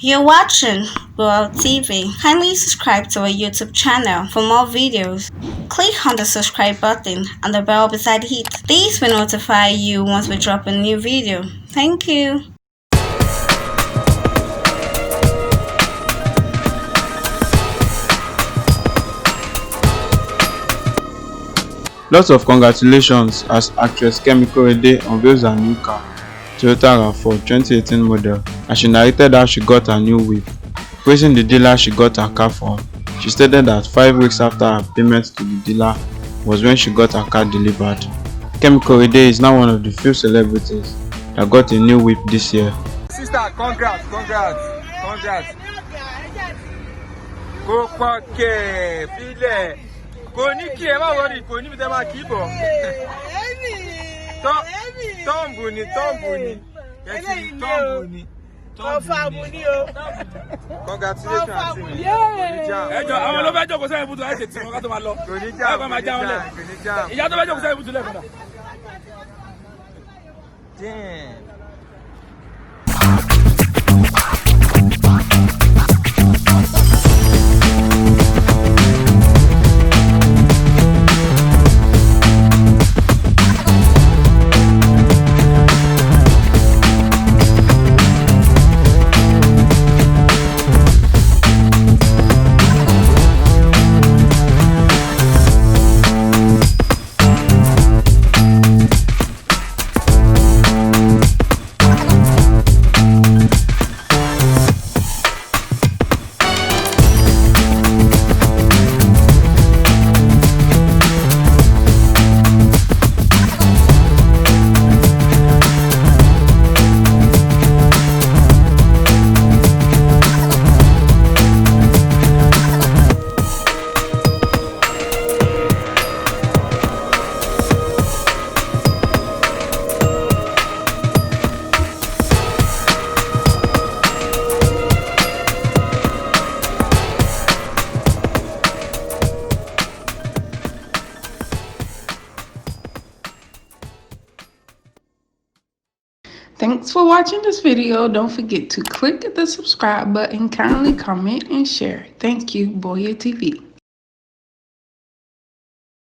You're watching World TV. Kindly subscribe to our YouTube channel for more videos. Click on the subscribe button and the bell beside it. These will notify you once we drop a new video. Thank you. Lots of congratulations as actress Kemi Korede unveils her new car, Toyota RAV4 2018 model, as she narrated how she got her new whip. Praising the dealer she got her car from, she stated that 5 weeks after her payment to the dealer was when she got her car delivered. Kemi Korede is now one of the few celebrities that got a new whip this year. Sister, congrats. Go poke, file. Kò ní kí ẹ má wọrí, kò ní bí tẹ máa kì í bọ̀. Tọ́ǹbù ni. Congratulations àti mi. Ẹjọ́ àwọn ló fẹ́ jókòó sẹ́yìn ibùdó ẹ̀ tètè wọn ká tó máa lọ. Kò ní já. Ìyá tó fẹ́ jókòó sẹ́yìn ibùdó lẹ́kọ̀ọ́ náà. Thanks for watching this video. Don't forget to click the subscribe button, kindly comment and share. Thank you, Boya TV.